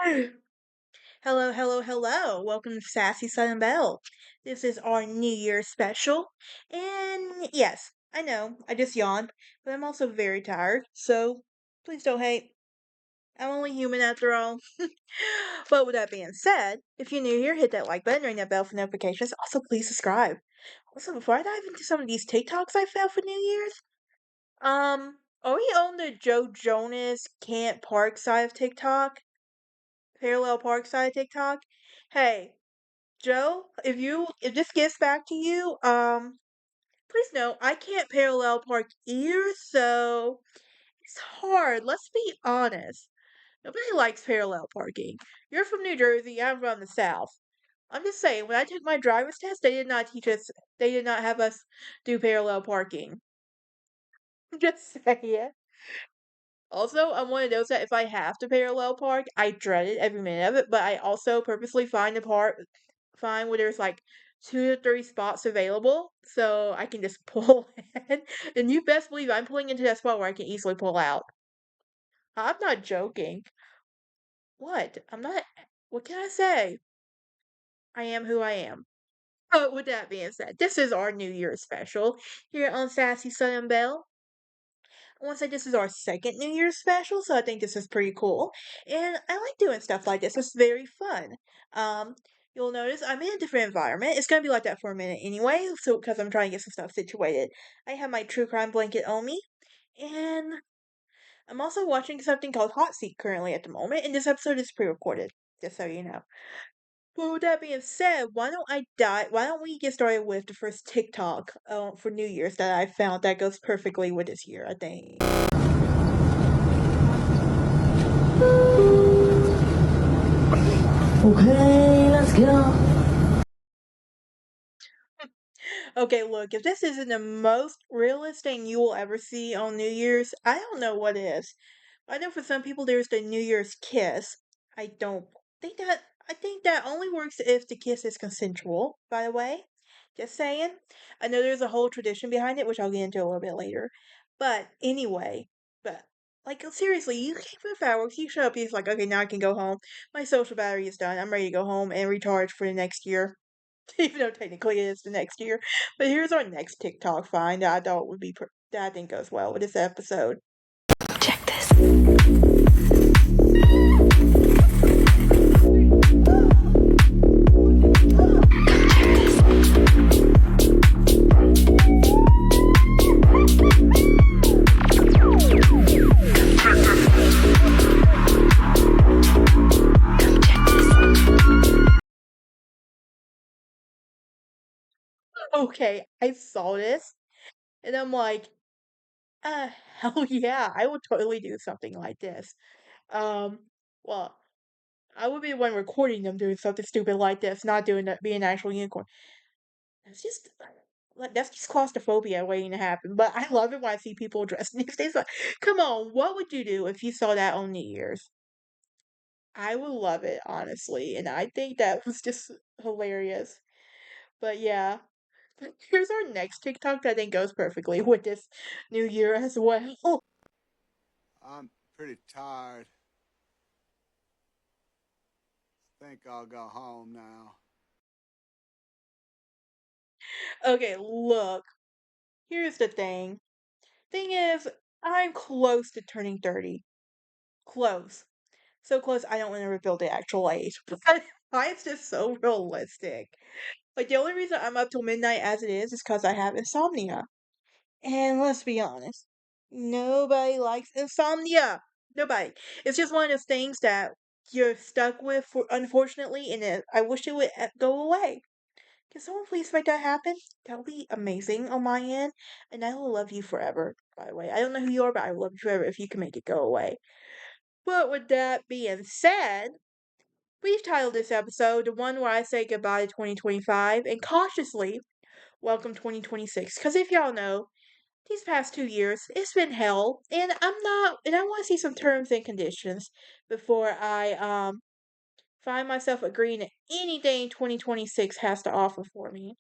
Hello, hello, hello. Welcome to Sassy Southern Belle. This is our New Year's special. And yes, I know, I just yawned, but I'm also very tired, so please don't hate. I'm only human after all. But with that being said, if you're new here, hit that like button, ring that bell for notifications. Also, please subscribe. Also, before I dive into some of these TikToks I found for New Year's, are we on the Joe Jonas Can't Park side of TikTok? Parallel Park side of TikTok? Hey, Joe, if this gets back to you, please know I can't parallel park either, so it's hard. Let's be honest. Nobody likes parallel parking. You're from New Jersey, I'm from the South. I'm just saying, when I took my driver's test, they did not have us do parallel parking. Just saying. Also, I'm one of those that if I have to parallel park, I dread it every minute of it, but I also purposely find where there's like 2 to 3 spots available so I can just pull in. And you best believe I'm pulling into that spot where I can easily pull out. I'm not joking. What? What can I say? I am who I am. But with that being said, this is our New Year's special here on Sassy Southern Belle. I want to say this is our second New Year's special, so I think this is pretty cool. And I like doing stuff like this. It's very fun. Um, you'll notice I'm in a different environment. It's gonna be like that for a minute anyway, so because I'm trying to get some stuff situated. I have my true crime blanket on me, and I'm also watching something called Hot Seat currently at the moment, and this episode is pre-recorded, just so you know. But with that being said, why don't we get started with the first TikTok for New Year's that I found that goes perfectly with this year, I think. Okay, let's go. Okay, look, if this isn't the most realist thing you will ever see on New Year's, I don't know what is. I know for some people there's the New Year's kiss. I don't I think that only works if the kiss is consensual, by the way. Just saying. I know there's a whole tradition behind it, which I'll get into a little bit later. But anyway, but like seriously, you keep with fireworks, you show up, he's like, okay, now I can go home. My social battery is done. I'm ready to go home and recharge for the next year. Even though technically it is the next year. But here's our next TikTok find that I thought would be that I think goes well with this episode. Check this. Okay, I saw this and I'm like, hell yeah, I would totally do something like this. Um, well, I would be the one recording them doing something stupid like this, not doing that, being an actual unicorn. That's just that's just claustrophobia waiting to happen. But I love it when I see people dressed these days. Like, come on, what would you do if you saw that on New Year's? I would love it, honestly, and I think that was just hilarious. But yeah, here's our next TikTok that I think goes perfectly with this New Year as well. I'm pretty tired. Think I'll go home now. Okay, look, here's the thing. Thing is, I'm close to turning 30. Close. So close, I don't want to reveal the actual age. But why it's just so realistic. Like, the only reason I'm up till midnight as it is because I have insomnia. And let's be honest, nobody likes insomnia. Nobody. It's just one of those things that you're stuck with, unfortunately, and I wish it would go away. Can someone please make that happen? That would be amazing on my end, and I will love you forever, by the way. I don't know who you are, but I will love you forever if you can make it go away. But with that being said, we've titled this episode the one where I say goodbye to 2025 and cautiously welcome 2026. Because if y'all know, these past 2 years, it's been hell, and I want to see some terms and conditions before I find myself agreeing to anything 2026 has to offer for me.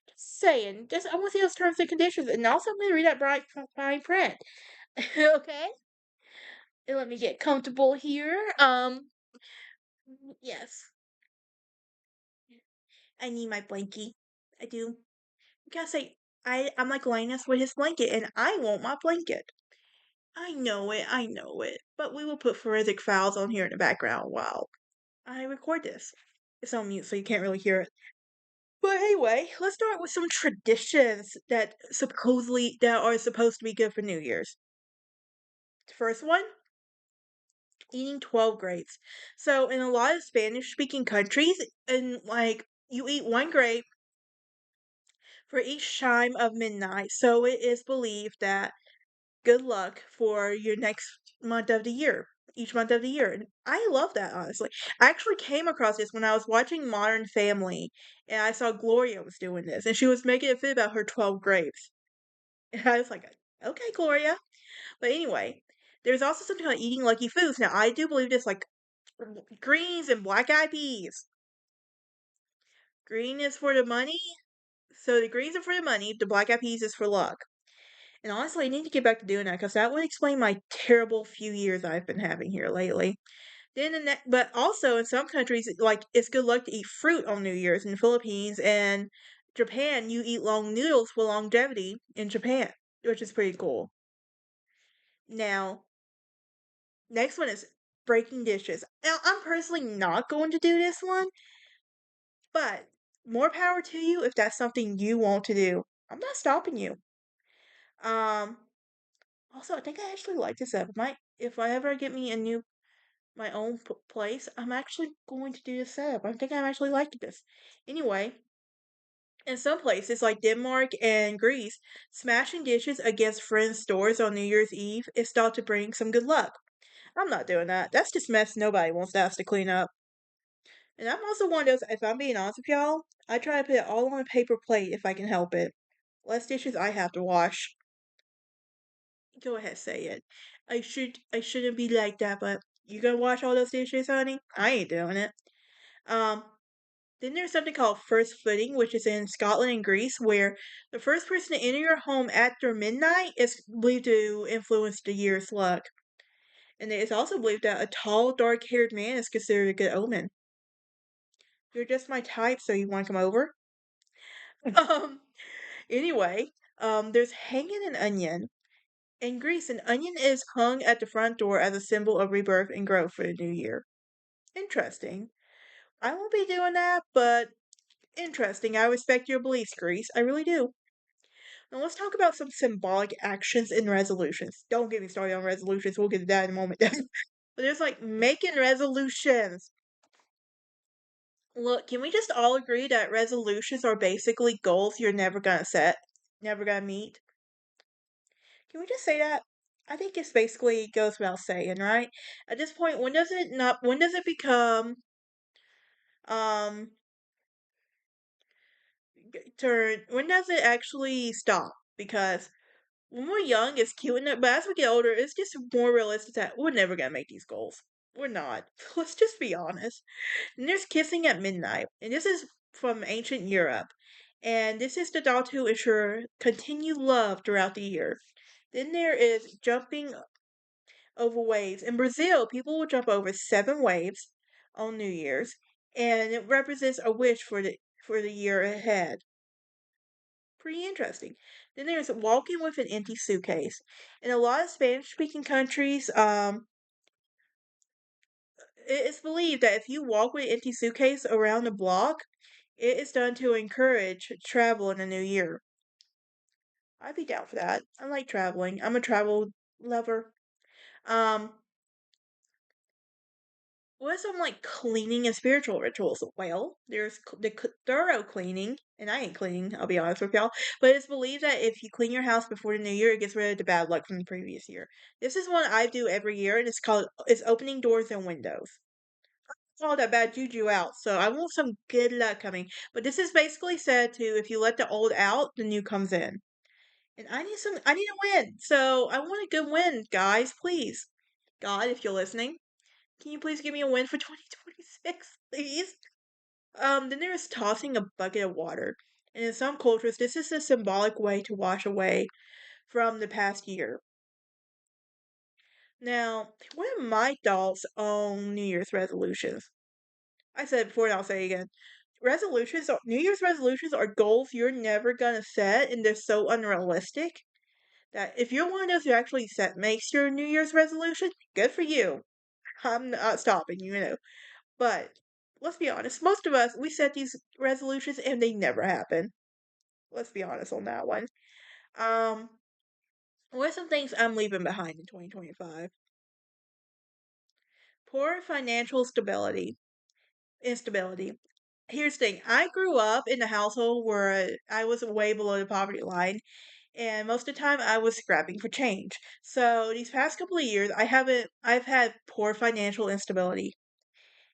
Just saying, just I want to see those terms and conditions, and also I'm gonna read that bright fine print. Okay, and let me get comfortable here. Yes, I need my blankie. I do. Because I'm like Linus with his blanket, and I want my blanket. I know it. But we will put forensic files on here in the background while I record this. It's on mute, so you can't really hear it. But anyway, let's start with some traditions that are supposed to be good for New Year's. The first one, eating 12 grapes. So in a lot of Spanish speaking countries, and like you eat one grape for each chime of midnight. So it is believed that good luck for your next month of the year, each month of the year. And I love that, honestly. I actually came across this when I was watching Modern Family, and I saw Gloria was doing this, and she was making a fit about her 12 grapes. And I was like, okay, Gloria. But anyway, there's also something like eating lucky foods. Now, I do believe this, like greens and black eyed peas. Green is for the money. So the greens are for the money, the black eyed peas is for luck. And honestly, I need to get back to doing that because that would explain my terrible few years I've been having here lately. But also in some countries, like it's good luck to eat fruit on New Year's. In the Philippines and Japan, you eat long noodles for longevity in Japan, which is pretty cool. Now, next one is breaking dishes. Now, I'm personally not going to do this one, but more power to you if that's something you want to do. I'm not stopping you. Um, Also, I think I actually like this app. If I ever get me my own place, I'm actually going to do this setup. I think I'm actually liking this. Anyway, in some places like Denmark and Greece, smashing dishes against friends' doors on New Year's Eve is thought to bring some good luck. I'm not doing that. That's just mess nobody wants to have to clean up. And I'm also one of those, if I'm being honest with y'all, I try to put it all on a paper plate if I can help it. Less dishes I have to wash. Go ahead, say it. I shouldn't be like that, but you gonna wash all those dishes, honey? I ain't doing it. Um, then there's something called first footing, which is in Scotland and Greece, where the first person to enter your home after midnight is believed to influence the year's luck. And it is also believed that a tall, dark-haired man is considered a good omen. You're just my type, so you want to come over? Um, anyway, there's hanging an onion. In Greece, an onion is hung at the front door as a symbol of rebirth and growth for the new year. Interesting. I won't be doing that, but interesting. I respect your beliefs, Greece. I really do. Now let's talk about some symbolic actions and resolutions. Don't get me started on resolutions. We'll get to that in a moment. But there's like making resolutions. Look, can we just all agree that resolutions are basically goals you're never gonna set, never gonna meet? Can we just say that? I think it's basically goes without saying, right? At this point, when does it become um when does it actually stop? Because when we're young, it's cute, but as we get older, it's just more realistic that we're never gonna make these goals. We're not. Let's just be honest. And there's kissing at midnight, and this is from ancient Europe, and this is the thought to ensure continued love throughout the year. Then there is jumping over waves. In Brazil, people will jump over 7 waves on New Year's, and it represents a wish for the year ahead. Pretty interesting. Then there's walking with an empty suitcase. In a lot of Spanish speaking countries, it is believed that if you walk with an empty suitcase around the block, it is done to encourage travel in the new year. I'd be down for that. I like traveling. I'm a travel lover. Um, what are some like cleaning and spiritual rituals? Well, there's thorough cleaning, and I ain't cleaning. I'll be honest with y'all. But it's believed that if you clean your house before the new year, it gets rid of the bad luck from the previous year. This is one I do every year, and it's opening doors and windows. All that bad juju out, so I want some good luck coming. But this is basically said to if you let the old out, the new comes in. And I need a win. So I want a good win, guys, please. God, if you're listening, can you please give me a win for 2026, please? Then there's tossing a bucket of water. And in some cultures, this is a symbolic way to wash away from the past year. Now, what are my thoughts on New Year's resolutions? I said it before and I'll say it again. New Year's resolutions are goals you're never gonna set, and they're so unrealistic that if you're one of those who actually makes your New Year's resolution, good for you. I'm not stopping you. But let's be honest, most of us we set these resolutions and they never happen. Let's be honest on that one. Um, what are some things I'm leaving behind in 2025? Poor financial instability. Here's the thing. I grew up in a household where I was way below the poverty line, and most of the time I was scrapping for change. So these past couple of years, I've had poor financial instability,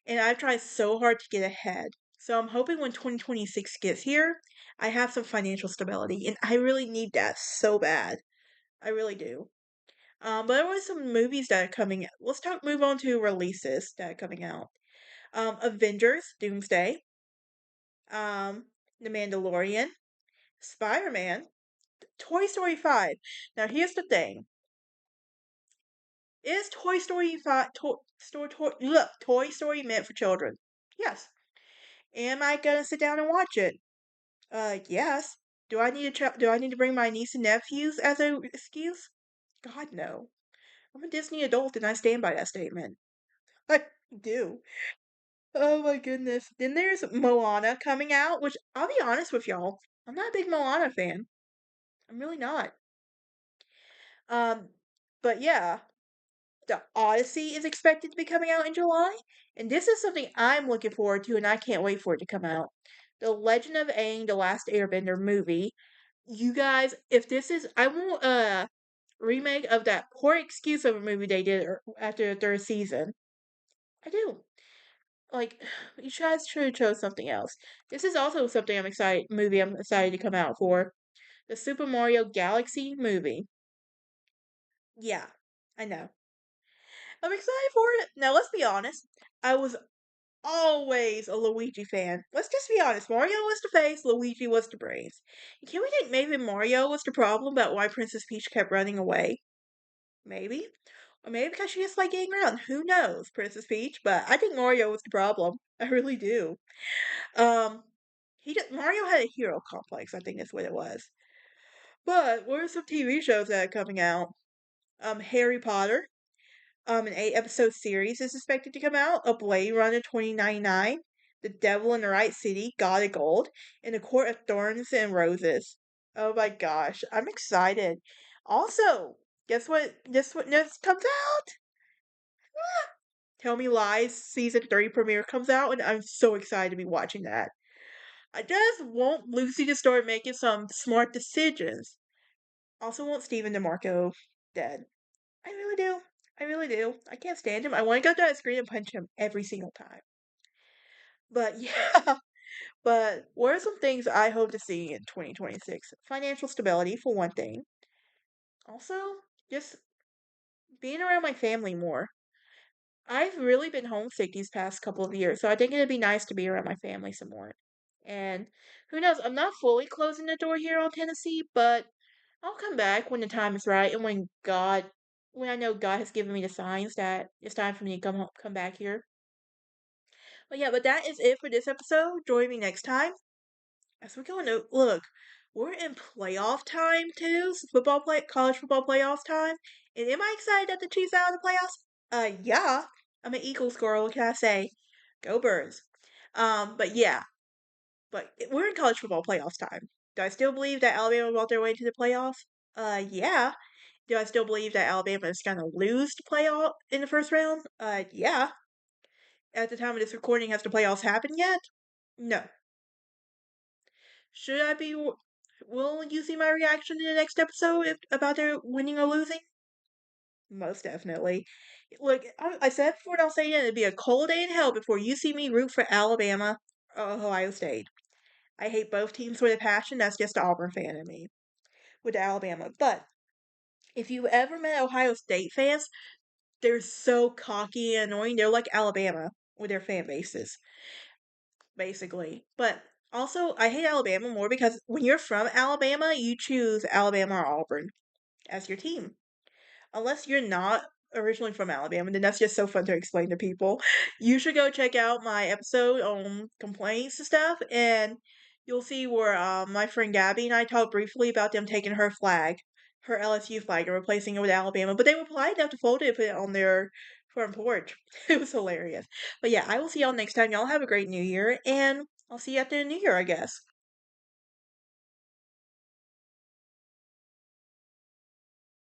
and I've tried so hard to get ahead. So I'm hoping when 2026 gets here, I have some financial stability, and I really need that so bad. I really do. But there were some movies that are coming out. Move on to releases that are coming out. Avengers, Doomsday, um, The Mandalorian, Spider Man, Toy Story 5. Now, here's the thing. Is Toy Story 5 Toy Story meant for children? Yes. Am I gonna sit down and watch it? Yes. Do I need to bring my niece and nephews as an excuse? God no. I'm a Disney adult and I stand by that statement. I do. Oh my goodness. Then there's Moana coming out, which I'll be honest with y'all, I'm not a big Moana fan. I'm really not. Um, but yeah, the Odyssey is expected to be coming out in July, and this is something I'm looking forward to, and I can't wait for it to come out. The Legend of Aang: The Last Airbender movie. You guys, if this is, I want a remake of that poor excuse of a movie they did after the third season. I do. Like, you guys should have chose something else. This is also something I'm excited to come out for. The Super Mario Galaxy movie. Yeah, I know. I'm excited for it. Now, let's be honest. I was always a Luigi fan. Let's just be honest. Mario was the face, Luigi was the brains. Can we think maybe Mario was the problem about why Princess Peach kept running away? Maybe. Or maybe because she just liked getting around. Who knows, Princess Peach? But I think Mario was the problem. I really do. Um, Mario had a hero complex. I think that's what it was. But what are some TV shows that are coming out? Harry Potter. An 8 episode series is expected to come out. A Blade Runner 2099. The Devil in the Right City, God of Gold, and The Court of Thorns and Roses. Oh my gosh, I'm excited. Also, guess what? Guess what next comes out? Tell Me Lies season 3 premiere comes out, and I'm so excited to be watching that. I just want Lucy to start making some smart decisions. Also want Stephen DeMarco dead. I really do. I really do. I can't stand him. I want to go to that screen and punch him every single time. But yeah, but what are some things I hope to see in 2026? Financial stability, for one thing. Also, just being around my family more. I've really been homesick these past couple of years, so I think it'd be nice to be around my family some more. And who knows, I'm not fully closing the door here on Tennessee, but I'll come back when the time is right and when I know God has given me the signs that it's time for me to come back here. But yeah, but that is it for this episode. Join me next time as we're going to look. We're in playoff time too, college football playoff time. And am I excited that the Chiefs are out of the playoffs? Yeah. I'm an Eagles girl. What can I say? Go Birds. But yeah, we're in college football playoffs time. Do I still believe that Alabama will their way to the playoffs? Yeah. Do I still believe that Alabama is gonna lose the playoff in the first round? Yeah. At the time of this recording, has the playoffs happened yet? No. Should I be? Will you see my reaction in the next episode about their winning or losing? Most definitely. Look, I said before, and I'll say again, it'd be a cold day in hell before you see me root for Alabama or Ohio State. I hate both teams with a passion. That's just the Auburn fan in me with Alabama. But if you ever met Ohio State fans, they're so cocky and annoying. They're like Alabama with their fan bases, basically. But also, I hate Alabama more because when you're from Alabama, you choose Alabama or Auburn as your team. Unless you're not originally from Alabama, and that's just so fun to explain to people. You should go check out my episode on complaints and stuff, and you'll see where my friend Gabby and I talked briefly about them taking her flag, her LSU flag, and replacing it with Alabama. But they were polite enough to fold it and put it on their front porch. It was hilarious. But yeah, I will see y'all next time. Y'all have a great New Year, and I'll see you after the New Year, I guess.